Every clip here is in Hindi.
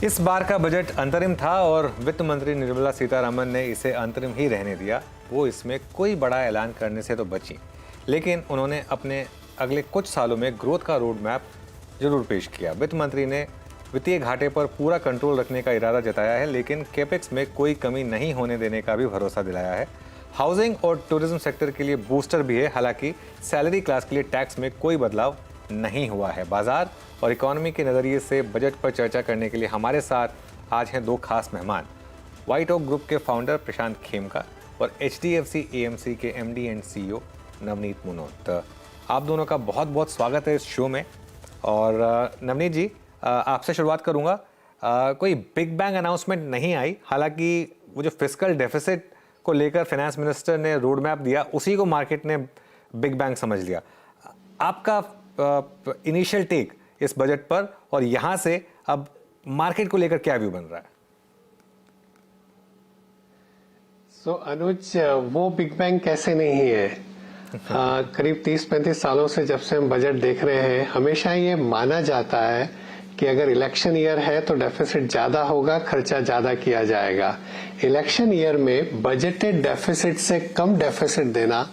इस बार का बजट अंतरिम था और वित्त मंत्री निर्मला सीतारमण ने इसे अंतरिम ही रहने दिया। वो इसमें कोई बड़ा ऐलान करने से तो बची, लेकिन उन्होंने अपने अगले कुछ सालों में ग्रोथ का रोड मैप जरूर पेश किया। वित्त मंत्री ने वित्तीय घाटे पर पूरा कंट्रोल रखने का इरादा जताया है, लेकिन कैपेक्स में कोई कमी नहीं होने देने का भी भरोसा दिलाया है। हाउसिंग और टूरिज्म सेक्टर के लिए बूस्टर भी है। हालांकि सैलरी क्लास के लिए टैक्स में कोई बदलाव नहीं हुआ है। बाजार और इकोनॉमी के नज़रिए से बजट पर चर्चा करने के लिए हमारे साथ आज हैं दो खास मेहमान, व्हाइट ओक ग्रुप के फाउंडर प्रशांत खेमका और HDFC AMC के MD and CEO Navneet Munot. आप दोनों का बहुत बहुत स्वागत है इस शो में। और नवनीत जी, आपसे शुरुआत करूंगा। कोई बिग बैंग अनाउंसमेंट नहीं आई, हालांकि वो जो फिस्कल डेफिसिट को लेकर फाइनेंस मिनिस्टर ने रोड मैप दिया, उसी को मार्केट ने बिग बैंग समझ लिया। आपका इनिशियल टेक इस बजट पर और यहां से अब मार्केट को लेकर क्या व्यू बन रहा है? अनुज, वो बिग बैंग कैसे नहीं है। करीब 30-35 सालों से जब से हम बजट देख रहे हैं, हमेशा ये माना जाता है कि अगर इलेक्शन ईयर है तो डेफिसिट ज्यादा होगा, खर्चा ज्यादा किया जाएगा। इलेक्शन ईयर में बजटेड डेफिसिट से कम डेफिसिट देना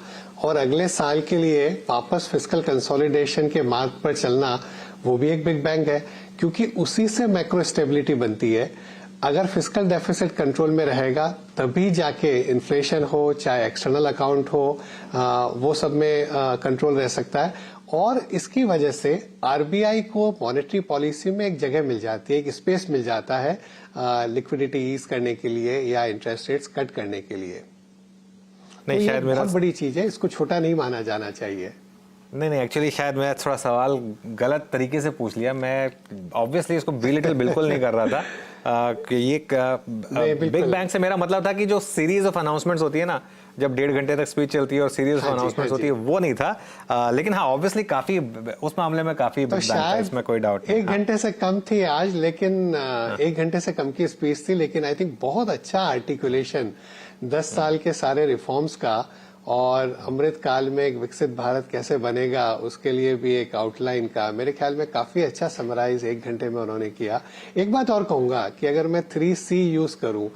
और अगले साल के लिए वापस फिस्कल कंसोलिडेशन के मार्ग पर चलना, वो भी एक बिग बैंग है, क्योंकि उसी से मैक्रो स्टेबिलिटी बनती है। अगर फिस्कल डेफिसिट कंट्रोल में रहेगा तभी जाके इन्फ्लेशन हो, चाहे एक्सटर्नल अकाउंट हो, वो सब में कंट्रोल रह सकता है। और इसकी वजह से RBI को मॉनेटरी पॉलिसी में एक जगह मिल जाती है, एक स्पेस मिल जाता है लिक्विडिटी ईज करने के लिए या इंटरेस्ट रेट्स कट करने के लिए। नहीं, तो शायद ये बहुत बड़ी चीज है, इसको छोटा नहीं माना जाना चाहिए। नहीं, एक्चुअली शायद मैं थोड़ा सवाल गलत तरीके से पूछ लिया। मैं ऑब्वियसली इसको बिलिटल बिल्कुल नहीं कर रहा था कि ये बिग बैंग से मेरा मतलब था कि जो सीरीज ऑफ अनाउंसमेंट्स होती है ना, जब 1.5 घंटे तक स्पीच चलती है और सीरीज ऑफ अनाउंसमेंट्स होती है, वो नहीं था। लेकिन हाँ, ऑब्वियसली काफी उस मामले में काफी तो बिग बैंग था, इसमें कोई डाउट नहीं। 1 घंटे से कम थी आज, लेकिन 1 घंटे से कम की स्पीच थी, लेकिन आई थिंक बहुत अच्छा आर्टिकुलेशन 10 साल के सारे रिफॉर्म्स का और अमृत काल में एक विकसित भारत कैसे बनेगा उसके लिए भी एक आउटलाइन का, मेरे ख्याल में काफी अच्छा समराइज 1 घंटे में उन्होंने किया। एक बात और कहूंगा कि अगर मैं 3C यूज करूं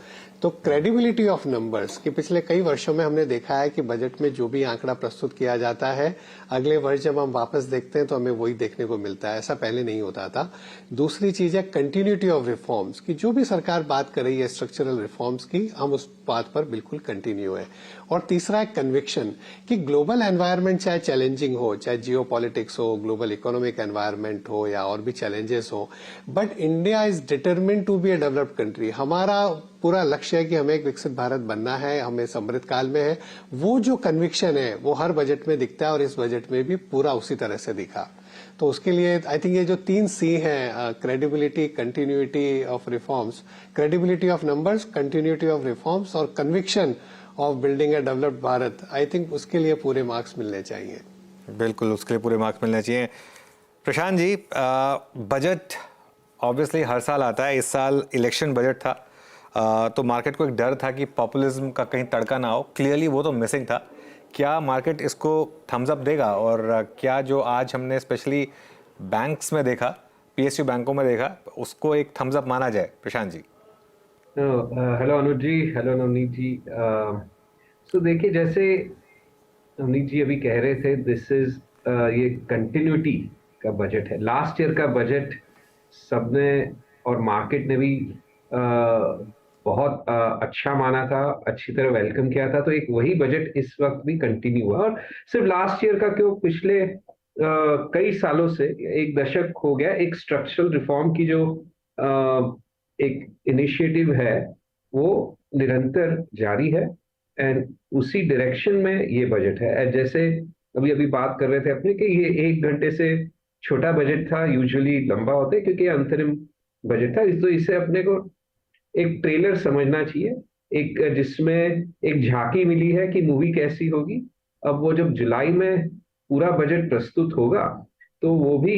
तो क्रेडिबिलिटी ऑफ नंबर्स, कि पिछले कई वर्षों में हमने देखा है कि बजट में जो भी आंकड़ा प्रस्तुत किया जाता है, अगले वर्ष जब हम वापस देखते हैं तो हमें वही देखने को मिलता है। ऐसा पहले नहीं होता था। दूसरी चीज है कंटिन्यूटी ऑफ रिफॉर्म्स, कि जो भी सरकार बात कर रही है स्ट्रक्चरल रिफॉर्म्स की, हम उस बात पर बिल्कुल कंटिन्यू है। और तीसरा है कन्विक्शन, कि ग्लोबल एनवायरनमेंट चाहे चैलेंजिंग हो, चाहे जियो पॉलिटिक्स हो, ग्लोबल इकोनॉमिक एनवायरनमेंट हो या और भी चैलेंजेस हो, but India is determined to be a developed country. हमारा पूरा लक्ष्य है कि हमें एक विकसित भारत बनना है, हम इस अमृत काल में है। वो जो कन्विक्शन है वो हर बजट में दिखता है और इस बजट में भी पूरा उसी तरह से दिखा। तो उसके लिए आई थिंक ये जो 3C है, credibility, continuity of reforms, credibility of numbers, continuity of reforms और conviction of building a developed Bharat, I think उसके लिए पूरे मार्क्स मिलने चाहिए। बिल्कुल, उसके लिए पूरे मार्क्स मिलने चाहिए। प्रशांत जी, बजट ऑब्वियसली हर साल आता है, इस साल इलेक्शन बजट था, तो मार्केट को एक डर था कि पॉपुलिज्म का कहीं तड़का ना हो। क्लियरली वो तो मिसिंग था। क्या मार्केट इसको थम्स अप देगा? और क्या जो आज हमने स्पेशली बैंक्स में देखा, PSU बैंकों में देखा, उसको एक थम्स अप माना जाए? प्रशांत जी। हेलो अनुज जी, हेलो नवनीत जी। सो देखिए, जैसे नवनीत जी अभी कह रहे थे, दिस इज ये कंटिन्यूटी का बजट है। लास्ट ईयर का बजट सबने और मार्केट ने भी बहुत अच्छा माना था, अच्छी तरह वेलकम किया था। तो एक वही बजट इस वक्त भी कंटिन्यू हुआ, और सिर्फ लास्ट ईयर का क्यों, पिछले कई सालों से, एक दशक हो गया, एक स्ट्रक्चरल रिफॉर्म की जो एक इनिशिएटिव है वो निरंतर जारी है, एंड उसी डायरेक्शन में ये बजट है। जैसे अभी अभी बात कर रहे थे अपने कि ये 1 घंटे से छोटा बजट था, यूजुअली लंबा होता है क्योंकि अंतरिम बजट था। तो इसे अपने को एक ट्रेलर समझना चाहिए, एक जिसमें एक झांकी मिली है कि मूवी कैसी होगी। अब वो जब जुलाई में पूरा बजट प्रस्तुत होगा तो वो भी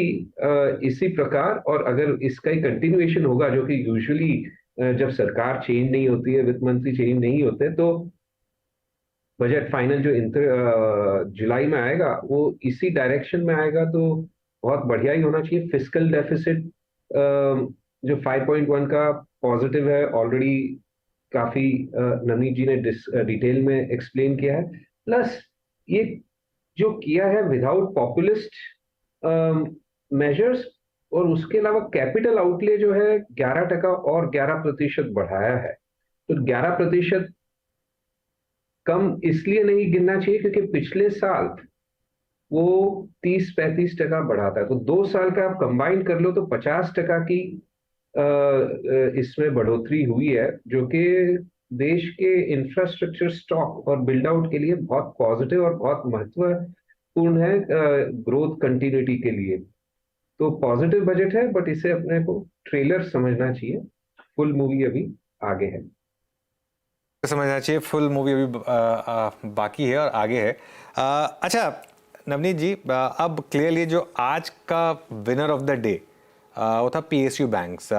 इसी प्रकार, और अगर इसका ही कंटिन्यूएशन होगा, जो कि यूजुअली जब सरकार चेंज नहीं होती है, वित्त मंत्री चेंज नहीं होते, तो बजट फाइनल जो जुलाई में आएगा वो इसी डायरेक्शन में आएगा। तो बहुत बढ़िया ही होना चाहिए। फिस्कल डेफिसिट जो 5.1 का पॉजिटिव है ऑलरेडी काफी नवनीत जी ने डिटेल में एक्सप्लेन किया है। प्लस ये जो किया है विदाउट पॉपुलिस्ट मेजर्स, और उसके अलावा कैपिटल आउटले जो है 11% और 11% बढ़ाया है। तो 11% कम इसलिए नहीं गिनना चाहिए क्योंकि पिछले साल वो 30-35% बढ़ा था। तो 2 साल का आप कंबाइन कर लो तो 50% की इसमें बढ़ोतरी हुई है, जो कि देश के इंफ्रास्ट्रक्चर स्टॉक और बिल्ड आउट के लिए बहुत पॉजिटिव और बहुत महत्वपूर्ण है ग्रोथ कंटिन्यूटी के लिए। तो पॉजिटिव बजट है, बट इसे अपने को ट्रेलर समझना चाहिए, फुल मूवी अभी आगे है। समझना चाहिए, फुल मूवी अभी बाकी है और आगे है। अच्छा नवनीत जी, अब क्लियरली जो आज का विनर ऑफ द डे वो था पीएसयू बैंक्स।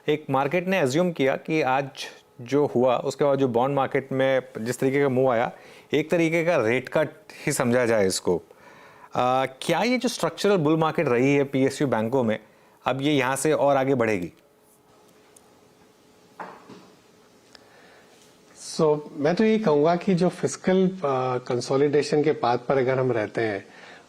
एक मार्केट ने एज्यूम किया कि आज जो हुआ उसके बाद जो बॉन्ड मार्केट में जिस तरीके का मूव आया, एक तरीके का रेट कट ही समझा जाए इसको। क्या ये जो स्ट्रक्चरल बुल मार्केट रही है पीएसयू बैंकों में, अब ये यहाँ से और आगे बढ़ेगी? मैं तो ये कहूंगा कि जो फिस्कल कंसोलिडेशन के पाथ पर अगर हम रहते हैं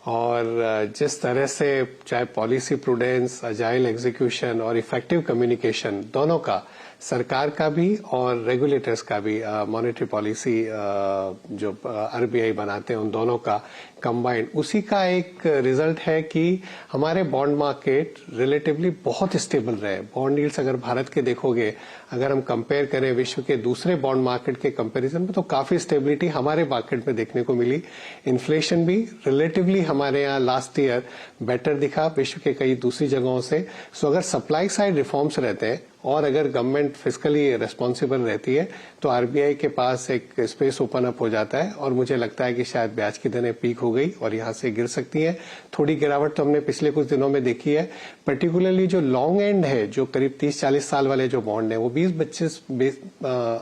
और जिस तरह से चाहे पॉलिसी प्रूडेंस, अजाइल एग्जीक्यूशन और इफेक्टिव कम्युनिकेशन दोनों का, सरकार का भी और रेगुलेटर्स का भी, मॉनेटरी पॉलिसी जो आरबीआई बनाते हैं उन दोनों का कंबाइंड, उसी का एक रिजल्ट है कि हमारे बॉन्ड मार्केट रिलेटिवली बहुत स्टेबल रहे। बॉन्ड यील्ड्स अगर भारत के देखोगे, अगर हम कंपेयर करें विश्व के दूसरे बॉन्ड मार्केट के कंपैरिजन में, तो काफी स्टेबिलिटी हमारे मार्केट में देखने को मिली। इन्फ्लेशन भी रिलेटिवली हमारे यहाँ लास्ट ईयर बेटर दिखा विश्व के कई दूसरी जगहों से। सो अगर सप्लाई साइड रिफॉर्म्स रहते हैं और अगर गवर्नमेंट फिस्कली रिस्पॉन्सिबल रहती है तो आरबीआई के पास एक स्पेस ओपन अप हो जाता है, और मुझे लगता है कि शायद ब्याज की दरें पीक हो गई और यहां से गिर सकती हैं। थोड़ी गिरावट तो हमने पिछले कुछ दिनों में देखी है, पर्टिकुलरली जो लॉन्ग एंड है, जो करीब 30-40 साल वाले जो बॉन्ड है, वो 20-25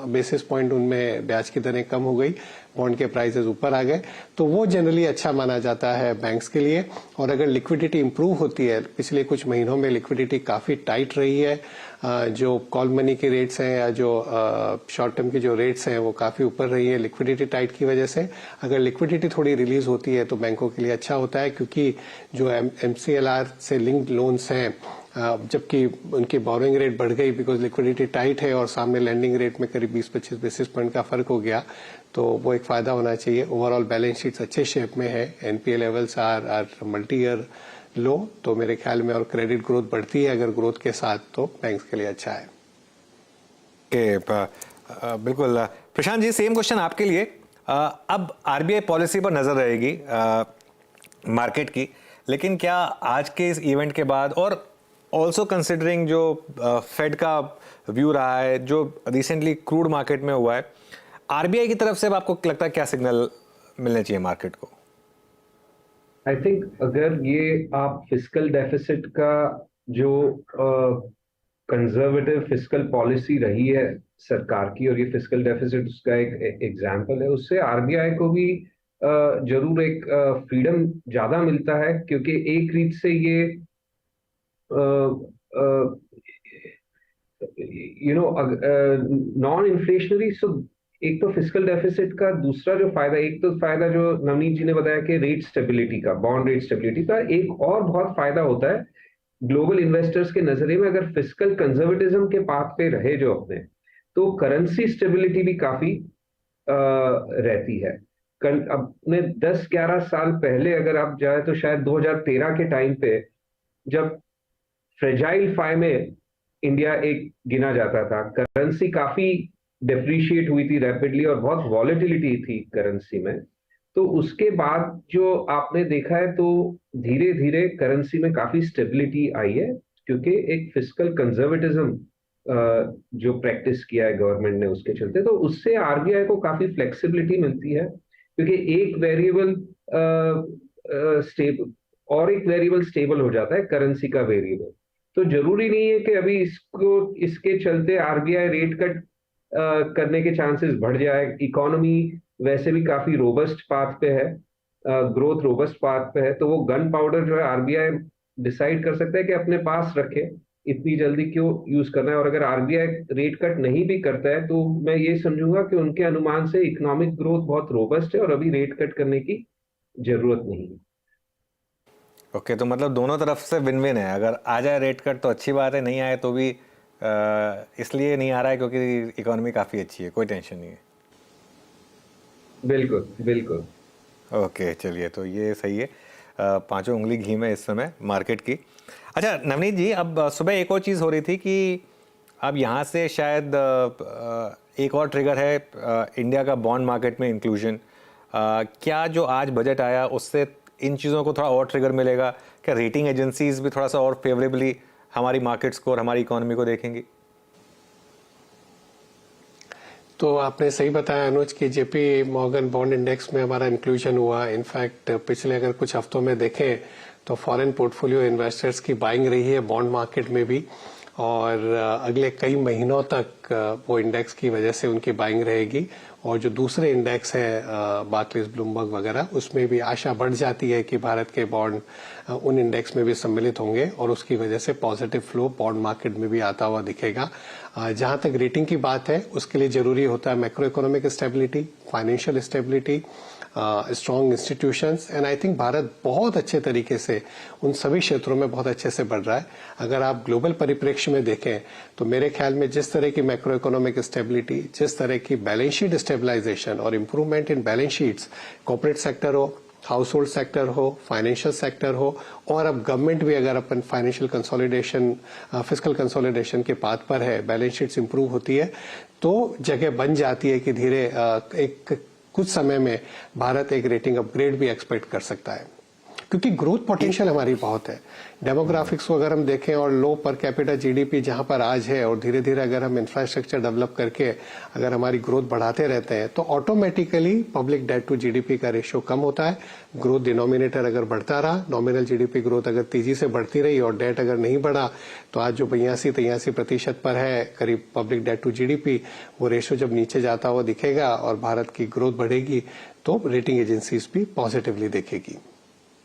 बेसिस पॉइंट उनमें ब्याज की दरें कम हो गई, बॉन्ड के प्राइसेस ऊपर आ गए। तो वो जनरली अच्छा माना जाता है बैंक्स के लिए। और अगर लिक्विडिटी इंप्रूव होती है, पिछले कुछ महीनों में लिक्विडिटी काफी टाइट रही है, जो कॉल मनी के रेट्स हैं या जो शॉर्ट टर्म की जो रेट्स हैं वो काफी ऊपर रही है लिक्विडिटी टाइट की वजह से। अगर लिक्विडिटी थोड़ी रिलीज होती है तो बैंकों के लिए अच्छा होता है, क्योंकि जो एमसीएलआर से लिंक्ड लोन्स हैं, जबकि उनकी बोरोइंग रेट बढ़ गई बिकॉज लिक्विडिटी टाइट है और सामने लैंडिंग रेट में करीब 20-25 बेसिस पॉइंट का फर्क हो गया, तो वो एक फायदा होना चाहिए। ओवरऑल बैलेंस शीट्स अच्छे शेप में है, NPA levels are multi year low, तो मेरे ख्याल में और क्रेडिट ग्रोथ बढ़ती है अगर ग्रोथ के साथ, तो बैंक्स के लिए अच्छा है। बिल्कुल। प्रशांत जी, सेम क्वेश्चन आपके लिए। अब आरबीआई पॉलिसी पर नजर रहेगी मार्केट की, लेकिन क्या आज के इस इवेंट के बाद और ऑल्सो कंसिडरिंग जो फेड का व्यू रहा है, जो रिसेंटली क्रूड मार्केट में हुआ है, आरबीआई की तरफ से आपको लगता है क्या सिग्नल मिलने चाहिए मार्केट को? आई थिंक अगर ये आप फिस्कल डेफिसिट का जो कंजर्वेटिव फिस्कल पॉलिसी रही है सरकार की, और ये फिस्कल डेफिसिट उसका एक एग्जांपल है, उससे आरबीआई को भी जरूर एक फ्रीडम ज्यादा मिलता है, क्योंकि एक रीत से ये नॉन इन्फ्लेशनरी। सो एक तो फिस्कल डेफिसिट का दूसरा जो फायदा, एक तो फायदा जो नवनीत जी ने बताया कि रेट स्टेबिलिटी का, बॉन्ड रेट स्टेबिलिटी का, एक और बहुत फायदा होता है ग्लोबल इन्वेस्टर्स के नजरिए में, अगर फिस्कल कंजर्वेटिज्म के पाथ पे रहे जो अपने, तो करेंसी स्टेबिलिटी भी काफी रहती है। अपने 10-11 साल पहले अगर आप जाए तो शायद 2013 के टाइम पे, जब फ्रेजाइल 5 में इंडिया एक गिना जाता था, करेंसी काफी डिप्रिशिएट हुई थी रैपिडली और बहुत वॉलेटिलिटी थी करेंसी में, तो उसके बाद जो आपने देखा है तो धीरे धीरे करेंसी में काफी स्टेबिलिटी आई है, क्योंकि एक फिस्कल कंजर्वेटिज्म जो प्रैक्टिस किया है गवर्नमेंट ने उसके चलते, तो उससे आरबीआई को काफी फ्लेक्सिबिलिटी मिलती है, क्योंकि एक वेरिएबल स्टेबल और एक वेरिएबल स्टेबल हो जाता है, करेंसी का वेरिएबल। तो जरूरी नहीं है कि अभी इसके चलते आरबीआई रेट कट करने के चांसेस बढ़ जाए। इकोनॉमी वैसे भी काफी रोबस्ट पाथ पे है, ग्रोथ रोबस्ट पाथ पे है, तो वो गन पाउडर जो है आरबीआई डिसाइड कर सकता है कि अपने पास रखे, इतनी जल्दी क्यों यूज करना है? और अगर आरबीआई रेट कट नहीं भी करता है तो मैं ये समझूंगा कि उनके अनुमान से इकोनॉमिक ग्रोथ बहुत रोबस्ट है और अभी रेट कट करने की जरूरत नहीं है। ओके, तो मतलब दोनों तरफ से विन विन है। अगर आ जाए रेट कट तो अच्छी बात है, नहीं आए तो भी इसलिए नहीं आ रहा है क्योंकि इकोनॉमी काफ़ी अच्छी है, कोई टेंशन नहीं है। बिल्कुल बिल्कुल। ओके, चलिए, तो ये सही है। पांचों उंगली घी में इस समय मार्केट की। अच्छा नवनीत जी, अब सुबह एक और चीज़ हो रही थी कि अब यहाँ से शायद एक और ट्रिगर है इंडिया का बॉन्ड मार्केट में इंक्लूजन। क्या जो आज बजट आया उससे इन चीज़ों को थोड़ा और ट्रिगर मिलेगा? क्या रेटिंग एजेंसीज भी थोड़ा सा और फेवरेबली हमारी मार्केट्स को और हमारी इकोनॉमी को देखेंगी? तो आपने सही बताया अनुज कि जेपी मॉर्गन बॉन्ड इंडेक्स में हमारा इंक्लूजन हुआ। इनफैक्ट पिछले अगर कुछ हफ्तों में देखें तो फॉरेन पोर्टफोलियो इन्वेस्टर्स की बाइंग रही है बॉन्ड मार्केट में भी, और अगले कई महीनों तक वो इंडेक्स की वजह से उनकी बाइंग रहेगी। और जो दूसरे इंडेक्स है बार्कलेज ब्लूमबर्ग वगैरह, उसमें भी आशा बढ़ जाती है कि भारत के बॉन्ड उन इंडेक्स में भी सम्मिलित होंगे और उसकी वजह से पॉजिटिव फ्लो बॉन्ड मार्केट में भी आता हुआ दिखेगा। जहां तक रेटिंग की बात है उसके लिए जरूरी होता है macro economic stability, financial stability, strong institutions, and I think Bharat बहुत अच्छे तरीके से उन सभी क्षेत्रों में बहुत अच्छे से बढ़ रहा है। अगर आप ग्लोबल परिप्रेक्ष्य में देखें तो मेरे ख्याल में जिस तरह की मैक्रो इकोनॉमिक स्टेबिलिटी, जिस तरह की बैलेंस शीट स्टेबलाइजेशन और improvement in balance sheets, corporate sector हो, हाउस होल्ड सेक्टर हो, फाइनेंशियल सेक्टर हो, और अब गवर्नमेंट भी अगर अपन फाइनेंशियल कंसोलिडेशन, फिस्कल कंसोलिडेशन के पाथ पर है, बैलेंस शीट्स इंप्रूव होती है, तो जगह बन जाती है कि धीरे एक कुछ समय में भारत एक रेटिंग अपग्रेड भी एक्सपेक्ट कर सकता है, क्योंकि ग्रोथ पोटेंशियल हमारी बहुत है। डेमोग्राफिक्स को अगर हम देखें और लो पर कैपिटा जीडीपी जहां पर आज है, और धीरे धीरे अगर हम इंफ्रास्ट्रक्चर डेवलप करके अगर हमारी ग्रोथ बढ़ाते रहते हैं तो automatically public debt to GDP का रेशियो कम होता है। ग्रोथ डिनोमिनेटर अगर बढ़ता रहा, नॉमिनल जीडीपी ग्रोथ अगर तेजी से बढ़ती रही और डेट अगर नहीं बढ़ा, तो आज जो 82-83% पर है करीब पब्लिक डेट टू जीडीपी, वो रेशियो जब नीचे जाता हुआ दिखेगा और भारत की ग्रोथ बढ़ेगी तो रेटिंग एजेंसीज भी पॉजिटिवली देखेगी।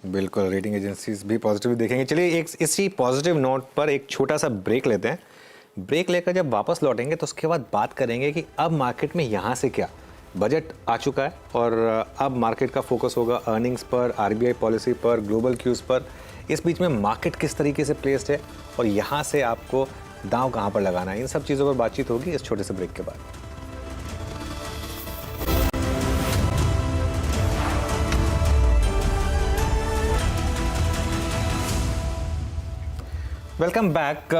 बिल्कुल, रेटिंग एजेंसीज भी पॉजिटिव देखेंगे। चलिए, एक इसी पॉजिटिव नोट पर एक छोटा सा ब्रेक लेते हैं। ब्रेक लेकर जब वापस लौटेंगे तो उसके बाद बात करेंगे कि अब मार्केट में यहाँ से क्या, बजट आ चुका है और अब मार्केट का फोकस होगा अर्निंग्स पर, आरबीआई पॉलिसी पर, ग्लोबल क्यूज़ पर। इस बीच में मार्केट किस तरीके से प्लेस्ड है और यहाँ से आपको दांव कहाँ पर लगाना है, इन सब चीज़ों पर बातचीत होगी इस छोटे से ब्रेक के बाद। Welcome back.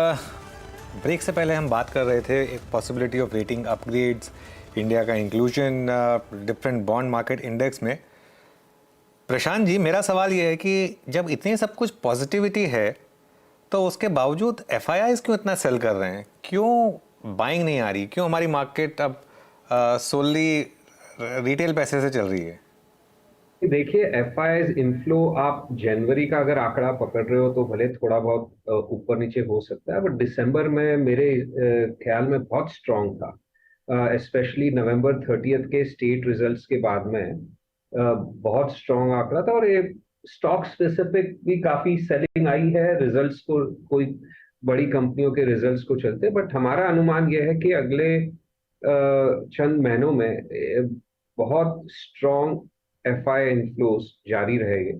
ब्रेक से पहले हम बात कर रहे थे एक possibility of rating upgrades, India का inclusion different bond market index में। प्रशांत जी, मेरा सवाल ये है कि जब इतनी सब कुछ पॉजिटिविटी है तो उसके बावजूद एफआईआईज क्यों इतना सेल कर रहे हैं? क्यों बाइंग नहीं आ रही? क्यों हमारी मार्केट अब सोली रिटेल पैसे से चल रही है? देखिए, एफआईआईज इनफ्लो आप जनवरी का अगर आंकड़ा पकड़ रहे हो तो भले थोड़ा बहुत ऊपर नीचे हो सकता है, बट दिसंबर में मेरे ख्याल में बहुत स्ट्रांग था। स्पेशली नवंबर 30 के स्टेट रिजल्ट्स के बाद में बहुत स्ट्रांग आंकड़ा था, और ये स्टॉक स्पेसिफिक भी काफी सेलिंग आई है रिजल्ट्स को, कोई बड़ी कंपनियों के रिजल्ट्स को चलते। बट हमारा अनुमान यह है कि अगले चंद महीनों में बहुत स्ट्रांग एफआई इनफ्लोस जारी रहेंगे।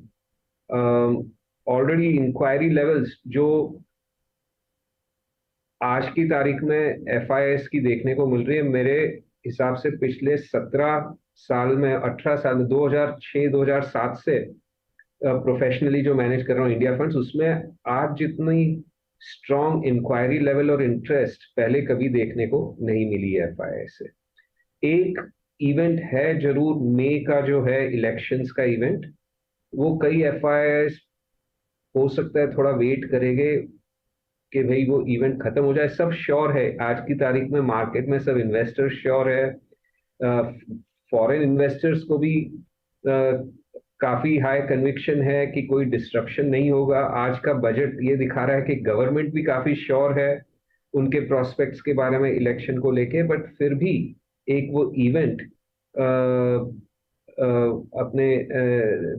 ऑलरेडी इंक्वायरी लेवल्स जो आज की तारीख में एफआईएस की देखने को मिल रही है, मेरे हिसाब से पिछले 17 साल में, 18 साल में, 2006-2007 से प्रोफेशनली जो मैनेज कर रहा हूँ इंडिया फंड्स, उसमें आज जितनी स्ट्रांग इंक्वायरी लेवल और इंटरेस्ट पहले कभी देखने को नहीं मिली है एफआईएस से। एक इवेंट है जरूर, मई का जो है इलेक्शंस का इवेंट, वो कई एफआईआईज हो सकता है थोड़ा वेट करेंगे कि भाई वो इवेंट खत्म हो जाए। सब श्योर है आज की तारीख में मार्केट में, सब इन्वेस्टर्स श्योर है। फॉरेन इन्वेस्टर्स को भी काफी हाई कन्विक्शन है कि कोई डिस्ट्रप्शन नहीं होगा। आज का बजट ये दिखा रहा है कि गवर्नमेंट भी काफी श्योर है उनके प्रोस्पेक्ट्स के बारे में इलेक्शन को लेके। बट फिर भी एक वो इवेंट अपने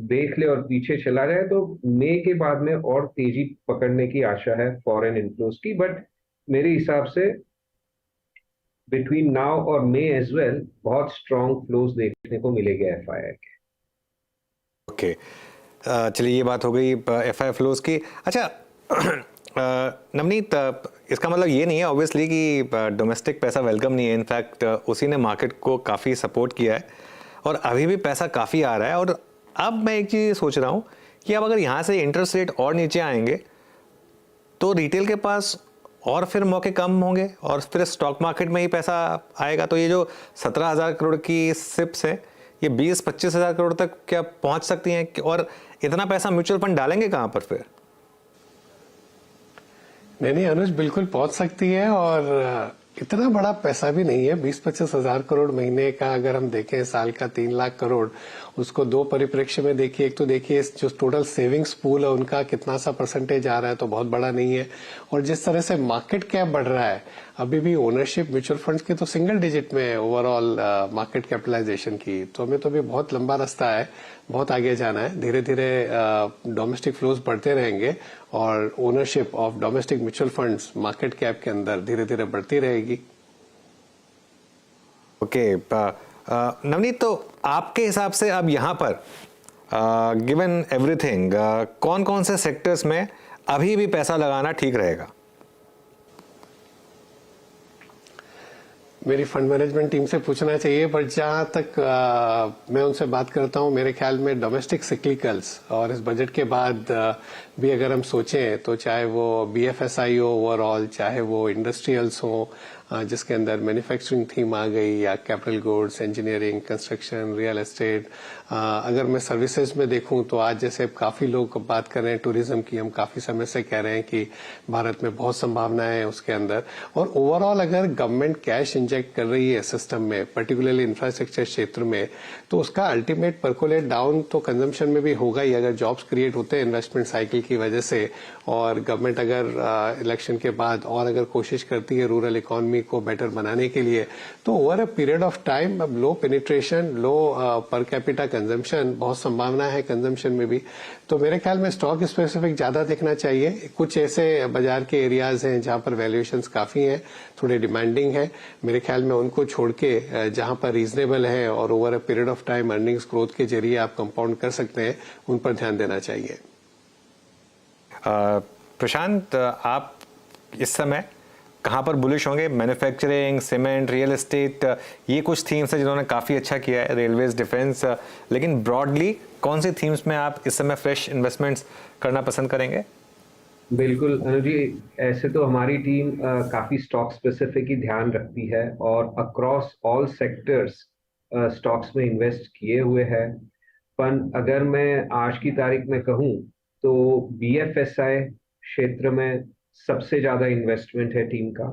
देख ले और पीछे चला जाए तो मई के बाद में और तेजी पकड़ने की आशा है फॉरेन इन्फ्लोज की, बट मेरे हिसाब से बिटवीन नाउ और मई एज वेल बहुत स्ट्रॉन्ग फ्लोज देखने को मिलेगा एफआईआई के। ओके, चलिए ये बात हो गई एफआई फ्लोज की। अच्छा नवनीत, इसका मतलब ये नहीं है ऑब्वियसली कि डोमेस्टिक पैसा वेलकम नहीं है। इनफैक्ट उसी ने मार्केट को काफ़ी सपोर्ट किया है और अभी भी पैसा काफ़ी आ रहा है। और अब मैं एक चीज़ सोच रहा हूँ कि अब अगर यहाँ से इंटरेस्ट रेट और नीचे आएंगे तो रिटेल के पास और फिर मौके कम होंगे और फिर स्टॉक मार्केट में ही पैसा आएगा। तो ये जो 17,000 करोड़ की सिप्स है ये 20-25 हज़ार करोड़ तक क्या पहुंच सकती हैं? और इतना पैसा म्यूचुअल फंड डालेंगे कहाँ पर फिर? नहीं अनुज, बिल्कुल पहुंच सकती है। और इतना बड़ा पैसा भी नहीं है। 20-25 हजार करोड़ महीने का अगर हम देखें, साल का 3 लाख करोड़, उसको दो परिप्रेक्ष्य में देखिए। एक तो देखिए जो टोटल सेविंग्स पूल है उनका कितना सा परसेंटेज आ रहा है, तो बहुत बड़ा नहीं है। और जिस तरह से मार्केट कैप बढ़ रहा है, अभी भी ओनरशिप म्यूचुअल फंड्स की तो सिंगल डिजिट में ओवरऑल मार्केट कैपिटलाइजेशन की, तो हमें तो अभी बहुत लंबा रास्ता है, बहुत आगे जाना है। धीरे धीरे डोमेस्टिक फ्लोज बढ़ते रहेंगे और ownership of domestic mutual funds market cap के अंदर धीरे धीरे बढ़ती रहेगी। ओके, नवनीत, तो आपके हिसाब से अब यहाँ पर गिवन एवरीथिंग कौन कौन से सेक्टर्स में अभी भी पैसा लगाना ठीक रहेगा? मेरी फंड मैनेजमेंट टीम से पूछना चाहिए, पर जहां तक मैं उनसे बात करता हूं, मेरे ख्याल में डोमेस्टिक सिक्लिकल्स और इस बजट के बाद भी अगर हम सोचें तो चाहे वो बीएफएसआई हो ओवरऑल, चाहे वो इंडस्ट्रियल्स हो जिसके अंदर मैन्युफैक्चरिंग थीम आ गई, या capital goods, engineering, construction, real estate. अगर मैं सर्विसेज में देखूं तो आज जैसे काफी लोग बात कर रहे हैं टूरिज्म की, हम काफी समय से कह रहे हैं कि भारत में बहुत संभावनाएं हैं उसके अंदर। और ओवरऑल अगर गवर्नमेंट कैश इंजेक्ट कर रही है सिस्टम में, पर्टिकुलरली इंफ्रास्ट्रक्चर क्षेत्र में, तो उसका अल्टीमेट परकोलेट डाउन तो कंजम्पशन में भी होगा ही। अगर जॉब्स क्रिएट होते हैं इन्वेस्टमेंट साइकिल की वजह से, और गवर्नमेंट अगर इलेक्शन के बाद और अगर कोशिश करती है रूरल इकोनॉमी को बेटर बनाने के लिए, तो over a period of time अब लो पेनिट्रेशन, लो पर कैपिटा कंजम्पशन, बहुत संभावना है कंजम्पशन में भी। तो मेरे ख्याल में स्टॉक स्पेसिफिक ज्यादा देखना चाहिए। कुछ ऐसे बाजार के एरियाज हैं जहां पर वैल्यूएशंस काफी हैं, थोड़े डिमांडिंग है, मेरे ख्याल में उनको छोड़ के जहां पर रीजनेबल है और over a period of time earnings growth के जरिए आप कंपाउंड कर सकते हैं, उन पर ध्यान देना चाहिए। प्रशांत, आप इस समय कहाँ पर बुलिश होंगे? मैन्युफैक्चरिंग, सीमेंट, रियल एस्टेट, ये कुछ थीम्स हैं जिन्होंने काफ़ी अच्छा किया है, रेलवेज, डिफेंस, लेकिन ब्रॉडली कौन सी थीम्स में आप इस समय फ्रेश इन्वेस्टमेंट्स करना पसंद करेंगे? बिल्कुल अनुज जी, ऐसे तो हमारी टीम काफ़ी स्टॉक स्पेसिफिक ही ध्यान रखती है और अक्रॉस ऑल सेक्टर्स स्टॉक्स में इन्वेस्ट किए हुए हैं। पर अगर मैं आज की तारीख में कहूँ तो बीएफएसआई क्षेत्र में सबसे ज्यादा इन्वेस्टमेंट है टीम का।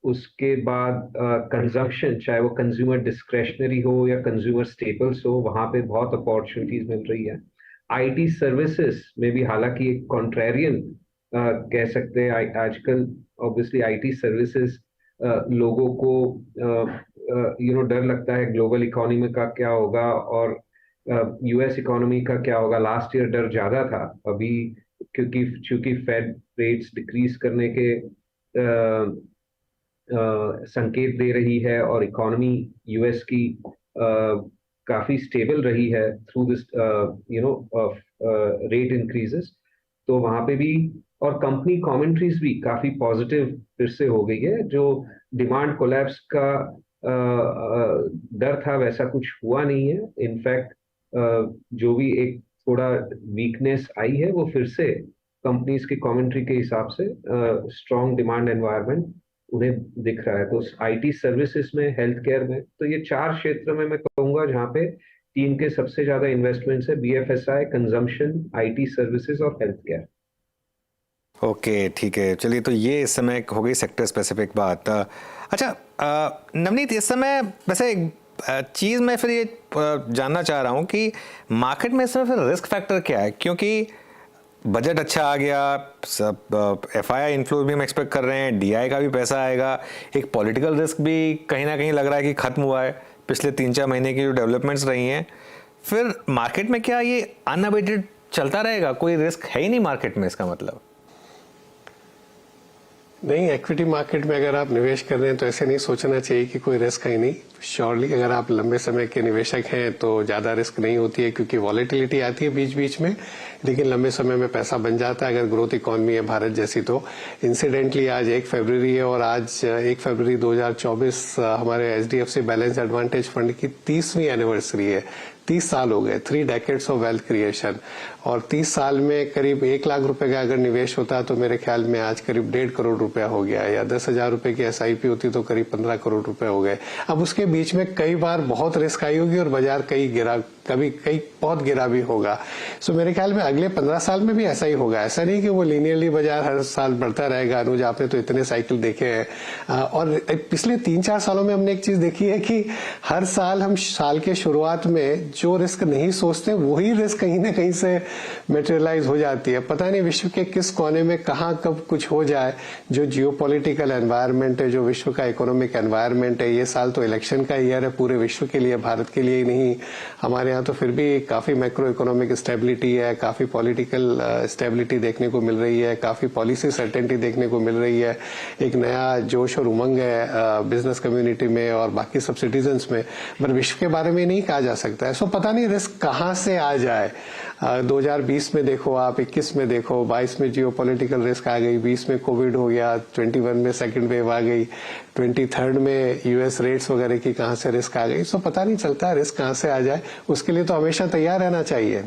उसके बाद कंजम्पशन, चाहे वो कंज्यूमर डिस्क्रेशनरी हो या कंज्यूमर स्टेपल्स हो, वहां पे बहुत अपॉर्चुनिटीज मिल रही है। आईटी सर्विसेज में भी, हालांकि एक कॉन्ट्रेरियन कह सकते हैं आजकल, ऑब्वियसली आईटी सर्विसेज लोगों को डर लगता है ग्लोबल इकोनॉमी का क्या होगा और यूएस इकोनॉमी का क्या होगा। लास्ट ईयर डर ज्यादा था, अभी क्योंकि चूंकि फेड रेट्स डिक्रीज करने के संकेत दे रही है और इकोनॉमी यूएस की काफी स्टेबल रही है थ्रू दिस रेट इंक्रीजेस, तो वहां पे भी, और कंपनी कमेंट्रीज भी काफी पॉजिटिव फिर से हो गई है। जो डिमांड कोलैप्स का डर था वैसा कुछ हुआ नहीं है। इनफैक्ट जो भी एक थोड़ा वीकनेस आई है वो फिर से कंपनीज की कमेंट्री के हिसाब से स्ट्रॉन्ग डिमांड एनवायरनमेंट उन्हें दिख रहा है। तो आईटी सर्विसेज में, हेल्थ केयर में, तो ये 4 क्षेत्र में मैं कहूंगा जहां पे टीम के सबसे ज्यादा इन्वेस्टमेंट्स है, बीएफएसआई, कंजम्पशन, आईटी सर्विसेज और हेल्थ केयर। ओके, ठीक है, चलिए, तो ये इस समय हो गई सेक्टर स्पेसिफिक बात। अच्छा नवनीत, इस समय वैसे चीज़ मैं फिर ये जानना चाह रहा हूँ कि मार्केट में इस समय फिर रिस्क फैक्टर क्या है? क्योंकि बजट अच्छा आ गया, सब एफआईआई इन्फ्लो भी हम एक्सपेक्ट कर रहे हैं, डीआई का भी पैसा आएगा, एक पॉलिटिकल रिस्क भी कहीं ना कहीं लग रहा है कि खत्म हुआ है, पिछले 3-4 महीने की जो डेवलपमेंट्स रही हैं, फिर मार्केट में क्या ये अनअबेटेड चलता रहेगा? कोई रिस्क है ही नहीं मार्केट में, इसका मतलब? नहीं, इक्विटी मार्केट में अगर आप निवेश कर रहे हैं तो ऐसे नहीं सोचना चाहिए कि कोई रिस्क है ही नहीं। श्योरली अगर आप लंबे समय के निवेशक हैं तो ज्यादा रिस्क नहीं होती है, क्योंकि वॉलेटिलिटी आती है बीच बीच में, लेकिन लंबे समय में पैसा बन जाता है अगर ग्रोथ इकोनॉमी है भारत जैसी। तो इंसिडेंटली आज 1 फरवरी है और आज 1 फरवरी 2024 हमारे एचडीएफसी बैलेंस एडवांटेज फंड की 30वीं एनिवर्सरी है। 30 साल हो गए, 3 डेकेड्स ऑफ वेल्थ क्रिएशन, और 30 साल में करीब 1 लाख रुपए का अगर निवेश होता तो मेरे ख्याल में आज करीब 1.5 करोड़ रुपया हो गया, या 10,000 रुपए की एसआईपी होती तो करीब 15 करोड़ रुपए हो गए। अब उसके बीच में कई बार बहुत रिस्क आई होगी और बाजार कई बहुत गिरा भी होगा। सो मेरे ख्याल में अगले 15 साल में भी ऐसा ही होगा। ऐसा नहीं कि वो लीनियरली बाजार हर साल बढ़ता रहेगा। अनुज, आपने तो इतने साइकिल देखे हैं, और पिछले 3-4 सालों में हमने एक चीज देखी है कि हर साल हम साल के शुरुआत में जो रिस्क नहीं सोचते वही रिस्क कहीं ना कहीं से मटेरियलाइज हो जाती है। पता नहीं विश्व के किस कोने में कहां कब कुछ हो जाए। जो जियोपॉलिटिकल एनवायरनमेंट है, जो विश्व का इकोनॉमिक एनवायरनमेंट है, ये साल तो इलेक्शन का ईयर है पूरे विश्व के लिए, भारत के लिए ही नहीं। हमारे यहाँ तो फिर भी काफी मैक्रो इकोनॉमिक स्टेबिलिटी है, काफी पॉलिटिकल स्टेबिलिटी देखने को मिल रही है, काफी पॉलिसी सर्टेनिटी देखने को मिल रही है, एक नया जोश और उमंग है बिजनेस कम्युनिटी में और बाकी सब सिटीजन्स में। पर विश्व के बारे में नहीं कहा जा सकता है। सो पता नहीं रिस्क कहां से आ जाए। 2020 में देखो आप, 21 में देखो, 22 में जियोपॉलिटिकल रिस्क आ गई, 20 में कोविड हो गया, 21 में सेकंड वेव आ गई, 23rd में यूएस रेट्स वगैरह की कहां से रिस्क आ गई। सो पता नहीं चलता रिस्क कहां से आ जाए। उसके लिए तो हमेशा तैयार रहना चाहिए।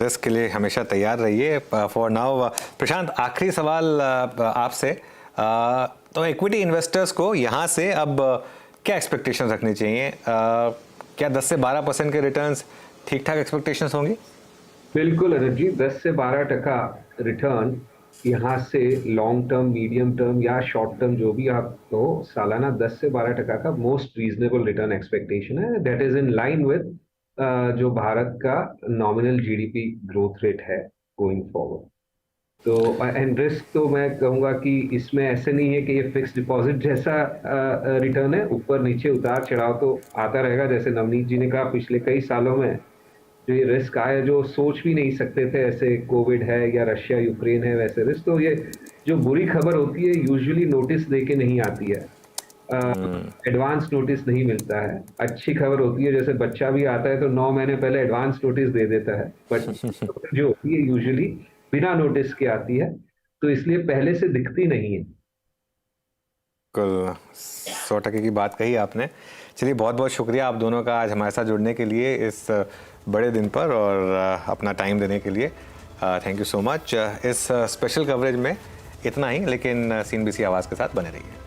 रिस्क के लिए हमेशा तैयार रहिए। फॉर नाउ प्रशांत, आखिरी सवाल आपसे, तो इक्विटी इन्वेस्टर्स को यहाँ से अब क्या एक्सपेक्टेशन रखनी चाहिए? क्या 10 से 12% के रिटर्न्स ठीक ठाक एक्सपेक्टेशंस होंगी? बिल्कुल अनुज जी, 10 से 12% रिटर्न यहाँ से लॉन्ग टर्म, मीडियम टर्म या शॉर्ट टर्म जो भी आप हो, सालाना 10 से 12% का मोस्ट रीजनेबल रिटर्न एक्सपेक्टेशन है। That is in line with जो भारत का नॉमिनल जीडीपी ग्रोथ रेट है गोइंग फॉरवर्ड। तो एंड रिस्क तो मैं कहूंगा कि इसमें ऐसे नहीं है कि ये फिक्स डिपॉजिट जैसा रिटर्न है, ऊपर नीचे उतार चढ़ाव तो आता रहेगा। जैसे नवनीत जी ने कहा, पिछले कई सालों में जो ये रिस्क आए, जो सोच भी नहीं सकते थे, ऐसे कोविड है या रशिया यूक्रेन है वैसे रिस्क, तो ये जो बुरी खबर होती है यूजुअली नोटिस देके नहीं आती है, एडवांस नोटिस नहीं मिलता है। अच्छी खबर होती है, जैसे बच्चा भी आता है तो 9 महीने पहले एडवांस नोटिस दे देता है, बट जो होती है यूजुअली बिना नोटिस के आती है, तो इसलिए पहले से दिखती नहीं है। बिल्कुल 100% की बात कही आपने। चलिए, बहुत बहुत शुक्रिया आप दोनों का आज हमारे साथ जुड़ने के लिए इस बड़े दिन पर और अपना टाइम देने के लिए। Thank you so much. इस स्पेशल कवरेज में इतना ही, लेकिन CNBC आवाज़ के साथ बने रहिए।